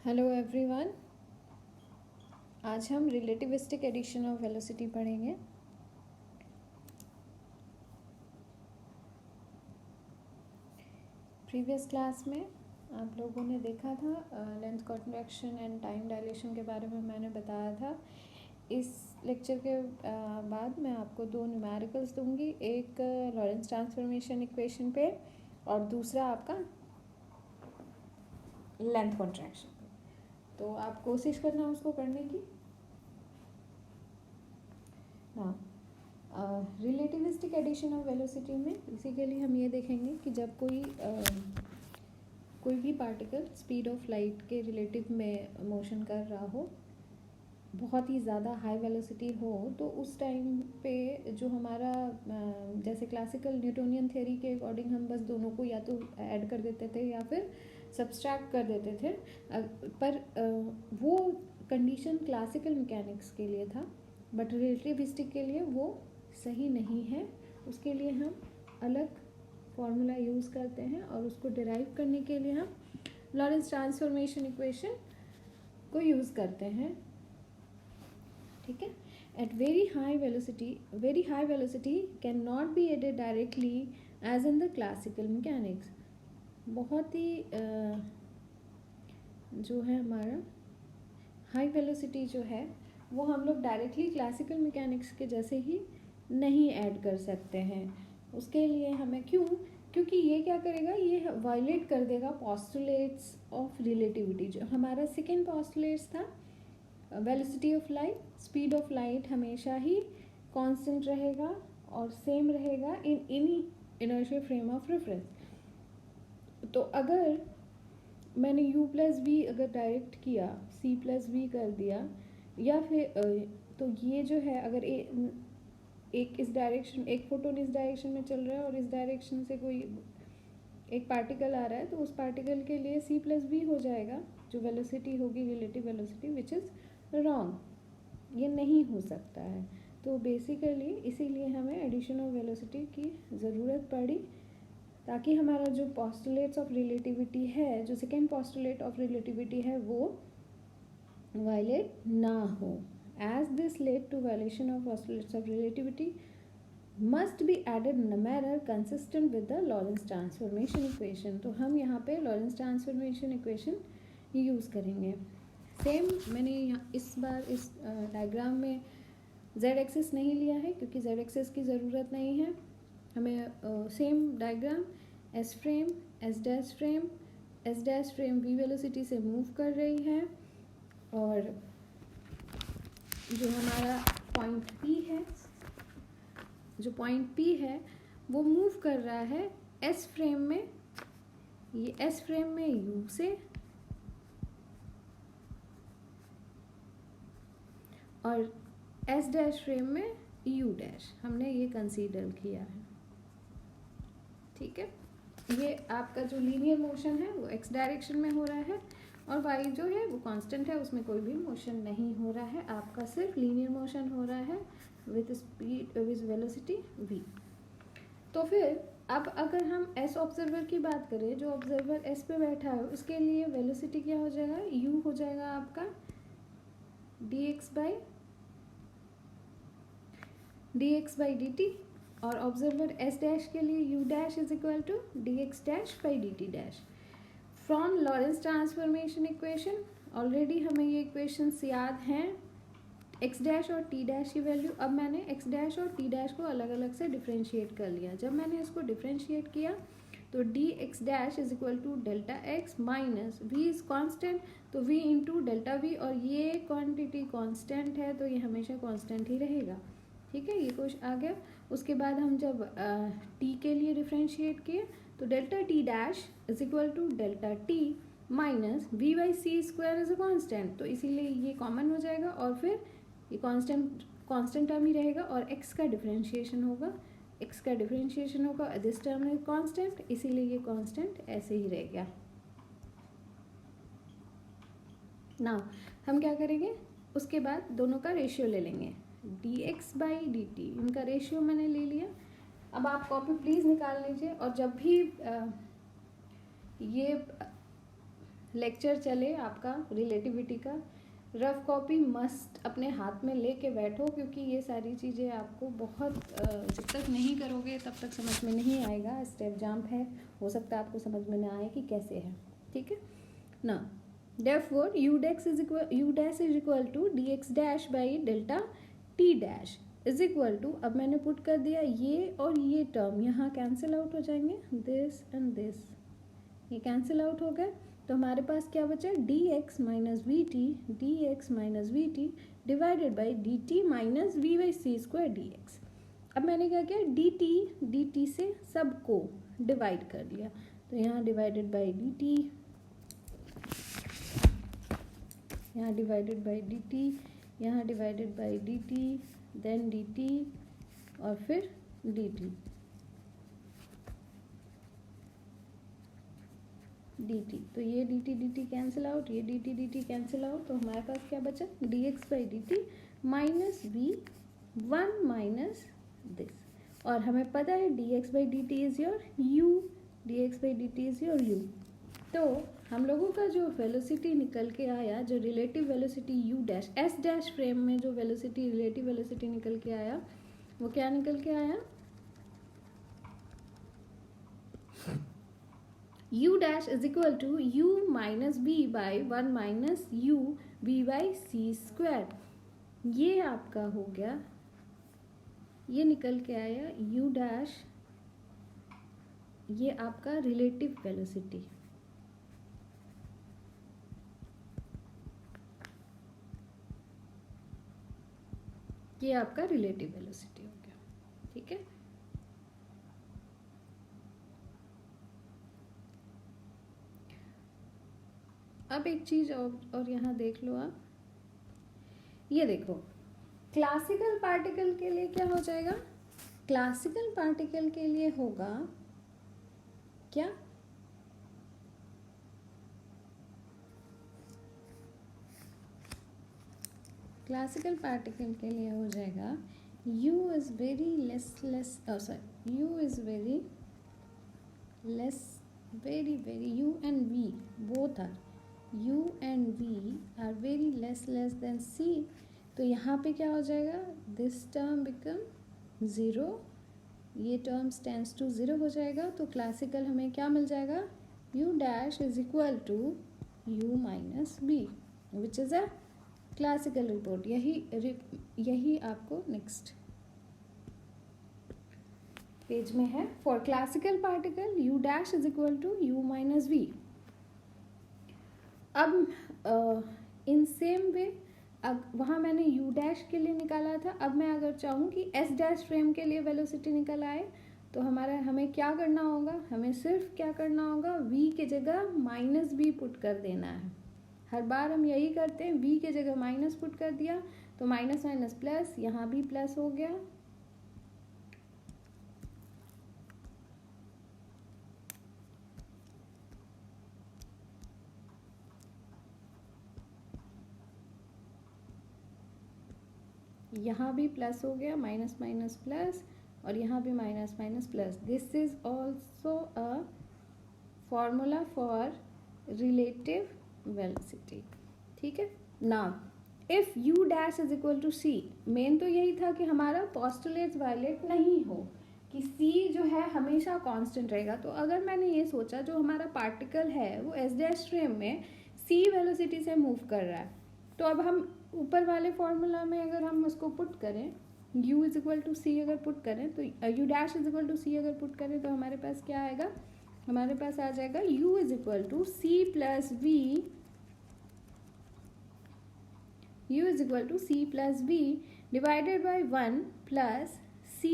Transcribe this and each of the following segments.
Hello everyone. आज हम relativistic addition of velocity पढ़ेंगे। प्रीवियस क्लास में आप लोगों ने देखा था length contraction and time dilation के बारे में मैंने बताया था। इस लेक्चर के बाद मैं आपको दो न्यूमेरिकल्स दूंगी, एक लॉरेंस ट्रांसफॉर्मेशन इक्वेशन पे और दूसरा आपका लेंथ कॉन्ट्रैक्शन पे। तो आप कोशिश करना उसको करने की ना। रिलेटिविस्टिक एडिशन ऑफ वेलोसिटी में बेसिकली हम ये देखेंगे कि जब कोई भी पार्टिकल स्पीड ऑफ लाइट के रिलेटिव में मोशन कर रहा हो, बहुत ही ज़्यादा हाई वेलोसिटी हो, तो उस टाइम पे जो हमारा जैसे क्लासिकल न्यूटोनियन थ्योरी के अकॉर्डिंग हम बस दोनों को या तो ऐड कर देते थे या फिर सब्सट्रैक्ट कर देते थे, पर वो कंडीशन क्लासिकल मैकेनिक्स के लिए था, बट रिलेटिविस्टिक के लिए वो सही नहीं है। उसके लिए हम अलग फॉर्मूला यूज़ करते हैं और उसको डिराइव करने के लिए हम लॉरेंस ट्रांसफॉर्मेशन इक्वेशन को यूज़ करते हैं। ठीक है। At very high velocity can not be added directly as in the classical mechanics. बहुत ही जो है हमारा हाई वेलोसिटी जो है वो हम लोग डायरेक्टली क्लासिकल मैकेनिक्स के जैसे ही नहीं ऐड कर सकते हैं। उसके लिए हमें क्योंकि ये क्या करेगा, ये वायलेट कर देगा पोस्टुलेट्स ऑफ रिलेटिविटी। जो हमारा सेकेंड पोस्टुलेट्स था, velocity of light, speed of light हमेशा ही कांस्टेंट रहेगा और सेम रहेगा in any inertial frame of reference. तो अगर मैंने u प्लस वी अगर डायरेक्ट किया, c प्लस वी कर दिया, या फिर तो ये जो है अगर एक इस डायरेक्शन, एक फोटोन इस डायरेक्शन में चल रहा है और इस डायरेक्शन से कोई एक पार्टिकल आ रहा है, तो उस पार्टिकल के लिए c प्लस वी हो जाएगा, जो वेलोसिटी होगी relative velocity, which is wrong. ये नहीं हो सकता है। तो बेसिकली इसीलिए हमें एडिशन ऑफ वेलोसिटी की ज़रूरत पड़ी, ताकि हमारा जो पोस्टुलेट्स ऑफ रिलेटिविटी है, जो सेकेंड पोस्टुलेट ऑफ रिलेटिविटी है, वो वायलेट ना हो। As this led to violation of postulates of relativity must be added in a manner consistent with the Lorentz transformation equation. तो हम यहाँ पे लॉरेंस ट्रांसफॉर्मेशन इक्वेशन यूज़ करेंगे। सेम मैंने यहाँ इस बार इस डायग्राम में जेड एक्सिस नहीं लिया है, क्योंकि जेड एक्सिस की ज़रूरत नहीं है हमें। Same diagram, S frame, S dash frame v velocity से मूव कर रही है, और जो हमारा पॉइंट पी है वो मूव कर रहा है एस फ्रेम में, ये एस फ्रेम में यू से, और एस डैश फ्रेम में यू डैश हमने ये कंसीडर किया है। ठीक है। ये आपका जो लीनियर मोशन है वो एक्स डायरेक्शन में हो रहा है, और वाई जो है वो कांस्टेंट है, उसमें कोई भी मोशन नहीं हो रहा है। आपका सिर्फ लीनियर मोशन हो रहा है with speed with velocity v। तो फिर अब अगर हम एस ऑब्जर्वर की बात करें, जो ऑब्जर्वर एस पे बैठा है, उसके लिए वेलोसिटी क्या हो जाएगा, u हो जाएगा आपका dx by dt, और ऑब्जर्वर एस डैश के लिए u dash is equal to dx dash by dt dash. From Lorentz transformation equation already हमें ये इक्वेशंस याद हैं, x डैश और t डैश की वैल्यू। अब मैंने x डैश और t डैश को अलग अलग से डिफ्रेंशिएट कर लिया। जब मैंने इसको डिफ्रेंशिएट किया तो dx dash is equal to delta x minus v is constant, तो v इंटू डेल्टा v, और ये क्वांटिटी कांस्टेंट है तो ये हमेशा कांस्टेंट ही रहेगा। ठीक है, ये कुछ आ गया। उसके बाद हम जब t के लिए डिफ्रेंशिएट किए तो delta t dash is equal to delta t minus v by c square is a constant, तो इसीलिए ये कॉमन हो जाएगा, और फिर ये कांस्टेंट टर्म ही रहेगा, और x का डिफरेंशिएशन होगा, दिस टर्म इज कांस्टेंट, इसीलिए ये कांस्टेंट ऐसे ही रह गया। नाउ हम क्या करेंगे, उसके बाद दोनों का रेशियो ले लेंगे, dx बाई dt, इनका रेशियो मैंने ले लिया। अब आप कॉपी प्लीज़ निकाल लीजिए, और जब भी ये लेक्चर चले आपका रिलेटिविटी का, रफ कॉपी मस्ट अपने हाथ में लेके बैठो, क्योंकि ये सारी चीज़ें आपको बहुत जब तक नहीं करोगे तब तक समझ में नहीं आएगा। स्टेप जंप है, हो सकता है आपको समझ में ना आए कि कैसे है, ठीक है ना। Therefore u dash is equal to dx dash by delta t dash is equal to, अब मैंने पुट कर दिया ये और ये टर्म यहाँ कैंसिल आउट हो जाएंगे, दिस एंड दिस ये कैंसिल आउट हो गए, तो हमारे पास क्या बचा, dx minus v t divided by d t minus v by c square d x. अब मैंने क्या किया, डी टी से सबको डिवाइड कर लिया, तो यहाँ डिवाइडेड बाई डी टी, यहाँ डिवाइडेड बाई डी टी, यहाँ divided by d t, then d t और फिर डी टी डी टी, तो ये डी टी कैंसिल आउट, ये डी टी कैंसिल आउट, तो हमारे पास क्या बचा, d x by d t minus v one minus this, और हमें पता है d x by d t is your u, d x by d t is your you. तो हम लोगों का जो वेलोसिटी निकल के आया, जो relative velocity you dash S dash frame में जो वेलोसिटी रिलेटिव वेलोसिटी निकल के आया, वो क्या निकल के आया, u dash is equal to u minus b by 1 minus u b by c square। ये आपका हो गया, ये निकल के आया u dash, ये आपका रिलेटिव वेलोसिटी, ये आपका रिलेटिव वेलोसिटी हो गया, ठीक है। अब एक चीज़ और यहाँ देख लो आप, ये देखो क्लासिकल पार्टिकल के लिए क्या हो जाएगा, क्लासिकल पार्टिकल के लिए होगा क्या, क्लासिकल पार्टिकल के लिए हो जाएगा u is very less u is very less u and v both are u and v are very less than c, तो यहाँ पे क्या हो जाएगा, दिस टर्म बिकम ज़ीरो, ये टर्म स्टैंड्स टू ज़ीरो हो जाएगा, तो क्लासिकल हमें क्या मिल जाएगा, u dash is equal to u minus b, which is a classical report. यही आपको नेक्स्ट पेज में है, for classical particle u dash is equal to u minus v। अब इन सेम वे, अब वहाँ मैंने u डैश के लिए निकाला था, अब मैं अगर चाहूँ कि s डैश फ्रेम के लिए वेलोसिटी निकल आए, तो हमें क्या करना होगा, हमें सिर्फ क्या करना होगा, v के जगह माइनस b पुट कर देना है। हर बार हम यही करते हैं, v के जगह माइनस पुट कर दिया, तो माइनस माइनस प्लस, यहाँ भी प्लस हो गया, यहाँ भी प्लस हो गया, माइनस माइनस प्लस, और यहाँ भी minus minus plus. This is also a formula for relative velocity, ठीक है ना। If u dash is equal to c, मेन तो यही था कि हमारा पोस्टुलेट्स वायलेट नहीं हो, कि c जो है हमेशा कांस्टेंट रहेगा। तो अगर मैंने ये सोचा जो हमारा पार्टिकल है वो s डैश फ्रेम में c वेलोसिटी से मूव कर रहा है, तो अब हम ऊपर वाले फॉर्मूला में अगर हम उसको पुट करें, u is equal to C अगर पुट करें, तो u dash is equal to C अगर पुट करें, तो हमारे पास क्या आएगा, हमारे पास आ जाएगा u is equal to c plus v, u is equal to c plus we divided by 1 plus c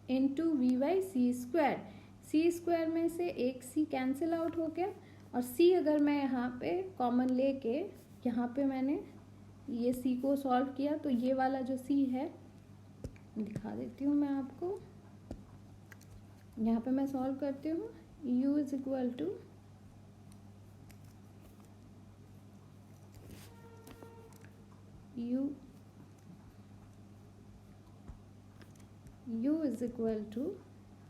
into v by c square. C square में से एक c कैंसिल आउट हो गया, और c अगर मैं यहाँ पे कॉमन लेके, यहाँ पे मैंने ये c को सॉल्व किया, तो ये वाला जो c है दिखा देती हूँ मैं आपको, यहाँ पे मैं सॉल्व करती हूँ, u is equal to u is equal to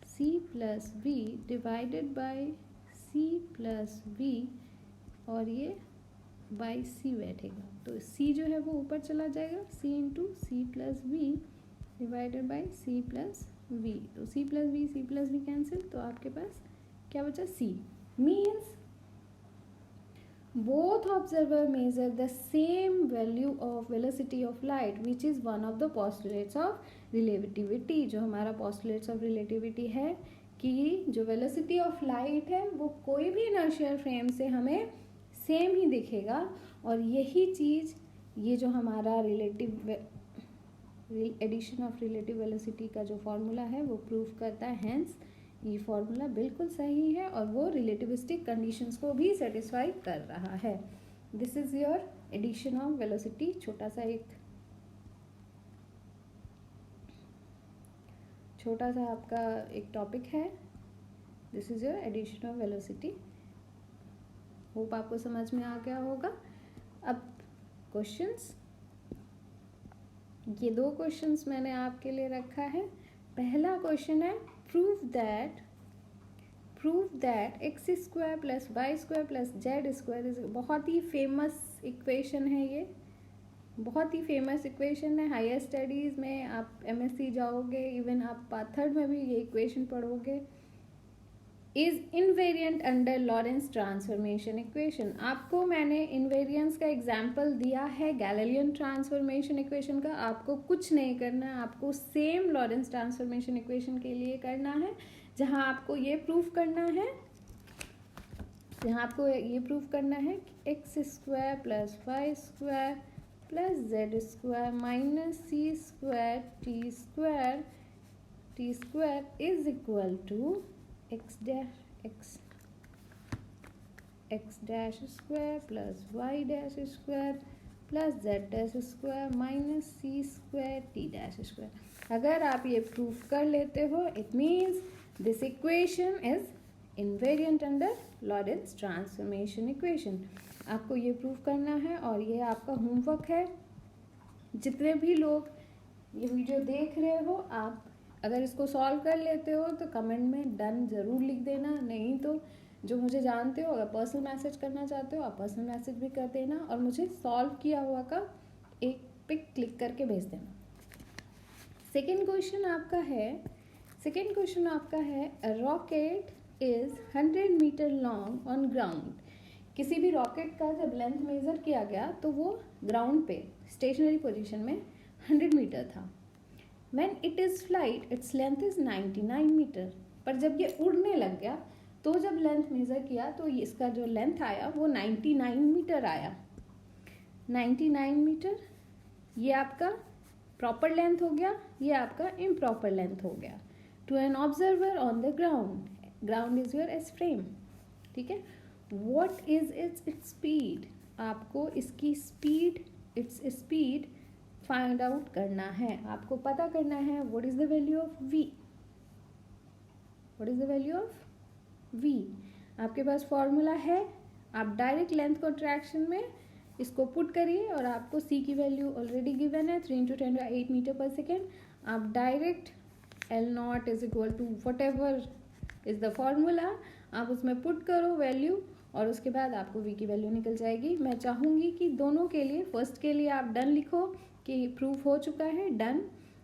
c plus v divided by c plus v, और ये बाई सी बैठेगा, तो सी जो है वो ऊपर चला जाएगा, C into C plus we divided by C plus V, तो सी प्लस वी कैंसिल, तो आपके पास क्या बचा, C. Means both observer measure the same value of velocity of light, which is one of the postulates of relativity। जो हमारा postulates of relativity है कि जो velocity of light है वो कोई भी inertial frame से हमें सेम ही दिखेगा, और यही चीज़ ये जो हमारा एडिशन ऑफ रिलेटिव वेलोसिटी का जो फॉर्मूला है वो प्रूव करता है। हैंस ये फॉर्मूला बिल्कुल सही है और वो रिलेटिविस्टिक कंडीशंस को भी सेटिस्फाई कर रहा है। This is your addition of velocity, छोटा सा आपका एक टॉपिक है। This is your addition of velocity. Hope आपको समझ में आ गया होगा। अब क्वेश्चंस, ये 2 क्वेश्चंस मैंने आपके लिए रखा है। पहला क्वेश्चन है prove that x square plus y square plus z square is, बहुत ही फेमस इक्वेशन है, ये बहुत ही फेमस इक्वेशन है। हायर स्टडीज़ में आप MSc जाओगे, इवन आप पार्ट 3 में भी ये इक्वेशन पढ़ोगे। Is invariant under Lawrence transformation equation. आपको मैंने इनवेरिएंस का एग्जाम्पल दिया है गैलीलियन ट्रांसफॉर्मेशन इक्वेशन का। आपको कुछ नहीं करना है, आपको सेम लॉरेंस ट्रांसफॉर्मेशन इक्वेशन के लिए करना है, जहां आपको ये प्रूफ करना है, कि x square plus y square plus z square minus c square t square is equal to x dash square plus y dash square plus z dash square minus c square t dash square। अगर आप ये proof कर लेते हो, it means this equation is invariant under Lawrence transformation equation. आपको ये proof करना है और ये आपका होमवर्क है। जितने भी लोग ये वीडियो देख रहे हो, आप अगर इसको सॉल्व कर लेते हो तो कमेंट में डन ज़रूर लिख देना, नहीं तो जो मुझे जानते हो, अगर पर्सनल मैसेज करना चाहते हो आप पर्सनल मैसेज भी कर देना, और मुझे सॉल्व किया हुआ का एक पिक क्लिक करके भेज देना। सेकेंड क्वेश्चन आपका है a rocket is 100 metre long on ground. किसी भी रॉकेट का जब लेंथ मेजर किया गया तो वो ग्राउंड पे स्टेशनरी पोजीशन में 100 मीटर था। When it is flight, its length is 99 metre. पर जब ये उड़ने लग गया तो जब लेंथ मेज़र किया तो इसका जो लेंथ आया वो 99 मीटर आया। 99 मीटर ये आपका प्रॉपर लेंथ हो गया, ये आपका इम्प्रॉपर लेंथ हो गया। To an observer on the ground is your S frame, ठीक है। वॉट इज इट्स स्पीड, आपको इसकी स्पीड फाइंड आउट करना है, आपको पता करना है what is the value of v। आपके पास फॉर्मूला है, आप डायरेक्ट लेंथ कॉन्ट्रैक्शन में इसको पुट करिए और आपको c की वैल्यू ऑलरेडी गिवन है 3 × 10⁸ मीटर पर सेकेंड। आप direct L0 is equal to whatever is the formula, आप उसमें पुट करो वैल्यू और उसके बाद आपको v की वैल्यू निकल जाएगी। मैं चाहूँगी कि दोनों के लिए, फर्स्ट के लिए आप डन लिखो कि प्रूफ हो चुका है, डन,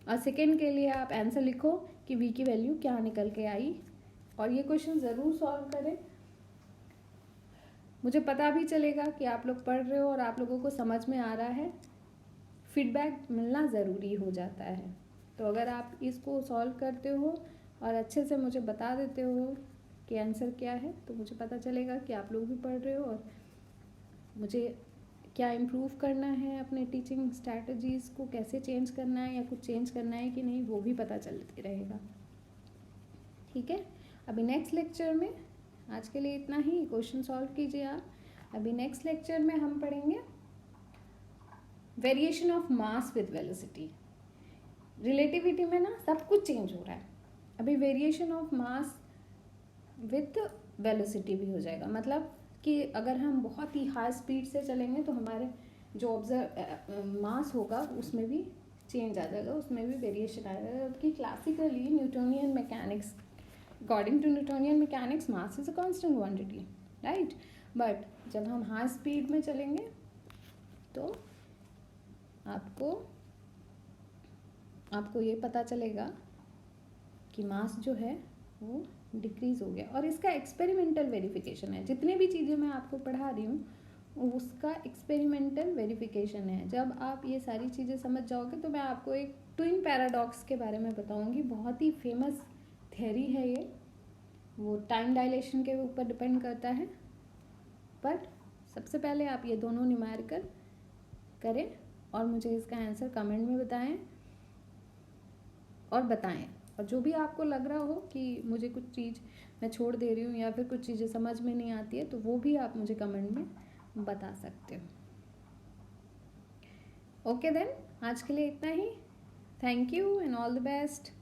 और सेकेंड के लिए आप आंसर लिखो कि v की वैल्यू क्या निकल के आई, और ये क्वेश्चन ज़रूर सॉल्व करें। मुझे पता भी चलेगा कि आप लोग पढ़ रहे हो और आप लोगों को समझ में आ रहा है। फीडबैक मिलना ज़रूरी हो जाता है, तो अगर आप इसको सॉल्व करते हो और अच्छे से मुझे बता देते हो कि आंसर क्या है, तो मुझे पता चलेगा कि आप लोग भी पढ़ रहे हो और मुझे क्या इम्प्रूव करना है, अपने टीचिंग स्ट्रैटेजीज़ को कैसे चेंज करना है या कुछ चेंज करना है कि नहीं, वो भी पता चलते रहेगा। ठीक है, अभी नेक्स्ट लेक्चर में, आज के लिए इतना ही, क्वेश्चन सॉल्व कीजिए आप। अभी नेक्स्ट लेक्चर में हम पढ़ेंगे variation of mass with velocity. Relativity में ना सब कुछ चेंज हो रहा है, अभी variation of mass with velocity भी हो जाएगा। मतलब कि अगर हम बहुत ही हाई स्पीड से चलेंगे तो हमारे जो मास होगा उसमें भी चेंज आ जाएगा, उसमें भी वेरिएशन आ जाएगा। जबकि classically according to Newtonian mechanics mass is a constant quantity, right. But जब हम हाई स्पीड में चलेंगे तो आपको ये पता चलेगा कि मास जो है वो डिक्रीज हो गया। और इसका एक्सपेरिमेंटल वेरिफिकेशन है, जितने भी चीज़ें मैं आपको पढ़ा रही हूँ उसका एक्सपेरिमेंटल वेरिफिकेशन है। जब आप ये सारी चीज़ें समझ जाओगे तो मैं आपको एक ट्विन पैराडॉक्स के बारे में बताऊंगी। बहुत ही फेमस थ्योरी है ये, वो टाइम डायलेशन के ऊपर डिपेंड करता है। बट सबसे पहले आप ये दोनों न्यूमेरिकल करें और मुझे इसका आंसर कमेंट में बताएं। और जो भी आपको लग रहा हो कि मुझे कुछ चीज़ मैं छोड़ दे रही हूँ या फिर कुछ चीज़ें समझ में नहीं आती है तो वो भी आप मुझे कमेंट में बता सकते हो। ओके देन, आज के लिए इतना ही। Thank you and all the best.